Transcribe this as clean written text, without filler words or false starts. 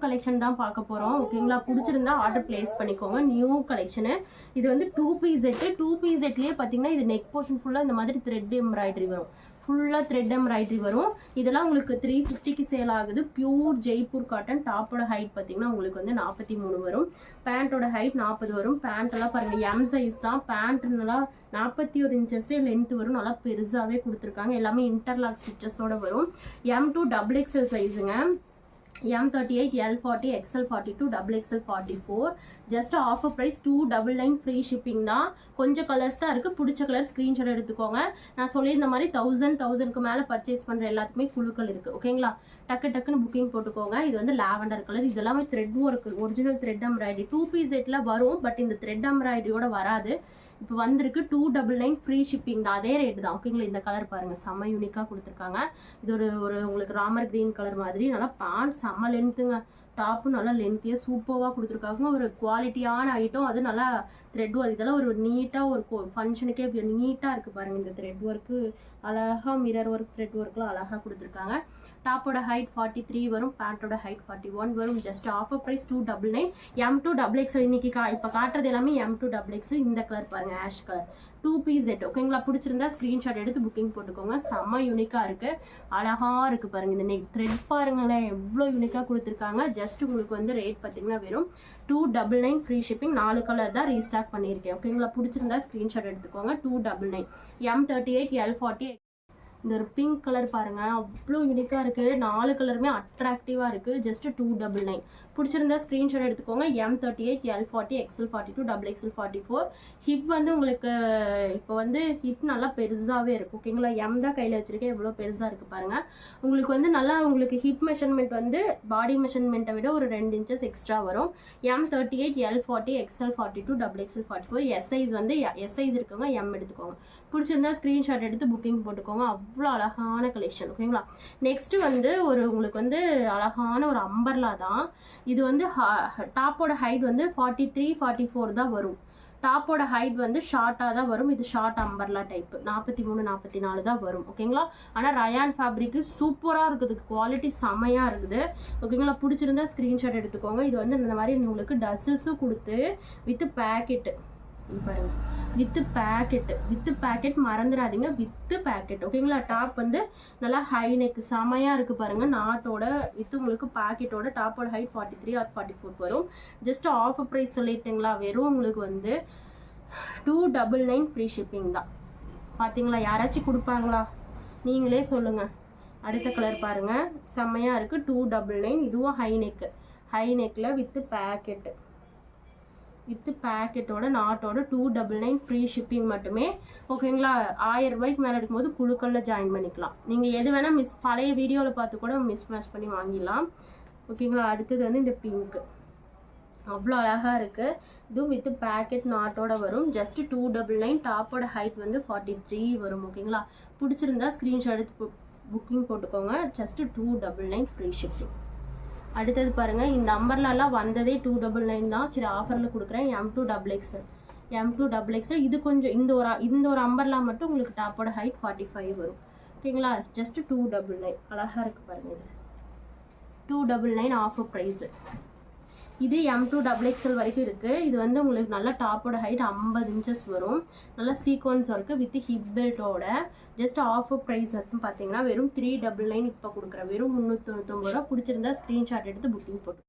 Collection தான் பார்க்க போகிறோம். ஓகேங்களா, பிடிச்சிருந்தா ஆர்டர் பிளேஸ் பண்ணிக்கோங்க. New collection. இது வந்து 2 பீஸ் செட்டு. 2 பீஸ் செட்லேயே பார்த்தீங்கன்னா இது நெக் போர்ஷன் ஃபுல்லாக இந்த மாதிரி த்ரெட் எம்ப்ராய்டரி வரும். ஃபுல்லாக த்ரெட் எம்ப்ராய்டரி வரும். இதெல்லாம் உங்களுக்கு 350க்கு சேல் ஆகுது. Pure Jaipur cotton. டாப்போட ஹைட் பார்த்தீங்கன்னா உங்களுக்கு வந்து 43 வரும். பேண்ட்டோட ஹைட் 40 வரும். பேண்ட்டெல்லாம் பாருங்கள் எம் சைஸ் தான். பேண்ட் நல்லா 41 இன்ச்சஸே லென்த் வரும். நல்லா பெருசாகவே கொடுத்துருக்காங்க. எல்லாமே இன்டர்லாக் ஸ்டிச்சஸோட வரும். M2 XXL சைஸுங்க. M38, L40, XL42, XXL 44. Just offer price 299 free shipping தான். கொஞ்சம் கலர்ஸ் தான் இருக்குது. பிடிச்ச கலர் ஸ்க்ரீன்ஷாட் எடுத்துக்கோங்க. நான் சொல்லியிருந்த மாதிரி 1000க்கு மேலே பர்ச்சேஸ் பண்ணுற எல்லாத்துக்குமே குழுக்கள் இருக்குது. ஓகேங்களா, டக்குன்னு புக்கிங் போட்டுக்கோங்க. இது வந்து லாவெண்டர் கலர். இது எல்லாமே thread work, original thread embroidery. 2 piece செட்டில் வரும், பட் இந்த த்ரெட் எம்ப்ராய்டரியோட வராது. இப்போ வந்திருக்கு 299 ஃப்ரீ ஷிப்பிங் தான். அதே ரேட்டு தான். ஓகேங்களா, இந்த கலர் பாருங்கள், செம்ம யூனிக்காக கொடுத்துருக்காங்க. இது ஒரு உங்களுக்கு ராமர் கிரீன் கலர் மாதிரி. நல்லா பேண்ட் செம்ம லென்த்துங்க. டாப்பு நல்லா லென்த்தியாக சூப்பராக கொடுத்துருக்காங்க. ஒரு குவாலிட்டியான ஐட்டம். அது நல்லா த்ரெட் ஒர்க். இதெல்லாம் ஒரு நீட்டாக ஒரு ஃபங்க்ஷனுக்கே நீட்டாக இருக்குது பாருங்கள். இந்த த்ரெட் ஒர்க்கு அழகாக மிரர் ஒர்க், த்ரெட் ஒர்க்லாம் அழகாக கொடுத்துருக்காங்க. டாப்போட ஹைட் 43 வரும். பேண்ட்டோட ஹைட் 41 வரும். Just offer price 299. M2 XXL இன்னைக்கு இப்போ காட்டுறது எல்லாமே M2 XXL. இந்த கலர் பாருங்கள், ஆஷ் கலர். 2 piece set. ஓகேங்களா, பிடிச்சிருந்தா ஸ்க்ரீன்ஷாட் எடுத்து புக்கிங் போட்டுக்கோங்க. செம்ம யூனிக்காக இருக்குது. அழகாக இருக்குது பாருங்கள். இந்த நெக் த்ரெட் பாருங்களேன், எவ்வளோ யூனிக்காக கொடுத்துருக்காங்க. ஜஸ்ட் உங்களுக்கு வந்து ரேட் பார்த்தீங்கன்னா வெறும் 299 ஃப்ரீ ஷிப்பிங். 4 கலர் தான் ரீஸ்டாக் பண்ணியிருக்கேன். ஓகேங்களா, பிடிச்சிருந்தா ஸ்க்ரீன்ஷாட் எடுத்துக்கோங்க. 299. M38, L40. இந்த ஒரு பிங்க் கலர் பாருங்கள், அவ்வளோ யூனிக்காக இருக்குது. 4 கலருமே அட்ராக்டிவாக இருக்குது. ஜஸ்ட் 299. பிடிச்சிருந்தா ஸ்க்ரீன்ஷாட் எடுத்துக்கோங்க. M38, L40, XL42, XXL 44. Hip வந்து உங்களுக்கு இப்போ வந்து ஹிப் நல்லா பெருசாகவே இருக்குது. ஓகேங்களா, M தான் கையில் வச்சுருக்கேன். எவ்வளோ பெருசாக இருக்குது பாருங்கள். உங்களுக்கு வந்து நல்லா உங்களுக்கு ஹிப் மெஷர்மெண்ட் வந்து பாடி மெஷர்மெண்ட்டை விட ஒரு 2 இன்ச்சஸ் எக்ஸ்ட்ரா வரும். M38, L40, XL42, XXL 44. S size வந்து எஸ் சைஸ் இருக்கவங்க M எடுத்துக்கோங்க. பிடிச்சிருந்தா ஸ்க்ரீன்ஷாட் எடுத்து புக்கிங் போட்டுக்கோங்க. அவ்வளோ அழகான கலெக்ஷன். ஓகேங்களா, நெக்ஸ்ட்டு வந்து உங்களுக்கு வந்து அழகான ஒரு அம்பர்லா தான். இது வந்து டாப்போட ஹைட் வந்து 43, 44 தான் வரும். டாப்போட ஹைட் வந்து ஷார்ட்டாக தான் வரும். இது ஷார்ட் அம்பர்லா டைப்பு. 43, 44 தான் வரும். ஓகேங்களா, ஆனால் ரயான் ஃபேப்ரிக்கு சூப்பராக இருக்குது. குவாலிட்டி செமையாக இருக்குது. ஓகேங்களா, பிடிச்சிருந்தா ஸ்க்ரீன்ஷாட் எடுத்துக்கோங்க. இது வந்து இந்த மாதிரி உங்களுக்கு டசில்ஸும் கொடுத்து வித் பேக்கெட்டு பாருங்க. வித்து பேக்கெட் மறந்துடாதீங்க. With packet. ஓகேங்களா, டாப் வந்து நல்லா ஹை நெக் செமையாக இருக்குது பாருங்கள். நாட்டோட வித்து உங்களுக்கு பேக்கெட்டோட. டாப்போட ஹைட் 43 or 44 வரும். ஜஸ்ட் ஆஃபர் ப்ரைஸ் சொல்லிட்டுங்களா, வெறும் உங்களுக்கு வந்து 299 ஃப்ரீ ஷிப்பிங் தான். பார்த்தீங்களா, யாராச்சும் கொடுப்பாங்களா? நீங்களே சொல்லுங்கள். அடுத்த கலர் பாருங்கள், செம்மையாக இருக்குது. 299. இதுவும் ஹை நெக்கில் வித்து பேக்கெட்டோட நாட்டோட 299 ஃப்ரீ ஷிப்பிங் மட்டுமே. ஓகேங்களா, 1000 ரூபாய்க்கு மேலே எடுக்கும்போது குழுக்களில் ஜாயின் பண்ணிக்கலாம். நீங்கள் எது வேணால் பழைய வீடியோவில் பார்த்து கூட மிஸ்மேட்ச் பண்ணி வாங்கிடலாம். ஓகேங்களா, அடுத்தது வந்து இந்த பிங்க்கு அவ்வளோ அழகாக இருக்குது. இதுவும் வித்து பேக்கெட் நாட்டோட வரும். ஜஸ்ட் 299. டாப்போட ஹைட் வந்து 43 வரும். ஓகேங்களா, பிடிச்சிருந்தா ஸ்க்ரீன்ஷாட் எடுத்து புக்கிங் போட்டுக்கோங்க. Just 299 free shipping. அடுத்தது பாருங்கள், இந்த அம்பர்லாம் வந்ததே 299 தான். சரி, ஆஃபரில் கொடுக்குறேன். M2 XXL. இது கொஞ்சம் இந்த ஒரு அம்பர்லாம் மட்டும் உங்களுக்கு டாப்போட ஹைட் 45 வரும். ஓகேங்களா, ஜஸ்ட் 299. அழகாக இருக்குது பாருங்கள். இது 299 ஆஃபர் ப்ரைஸு. இது M2 XXL வரைக்கும் இருக்குது. இது வந்து உங்களுக்கு நல்லா டாப்போட ஹைட் 50 இன்ச்சஸ் வரும். நல்லா சீக்வன்ஸ் ஒர்க்கு வித் ஹிப் பெல்ட்டோட. ஜஸ்ட் ஆஃபர் ப்ரைஸ் வந்து பார்த்தீங்கன்னா வெறும் 399 இப்போ கொடுக்குறேன். வெறும் 399 ரூபா. பிடிச்சிருந்தா ஸ்க்ரீன்ஷாட் எடுத்து புக்கிங் போட்டு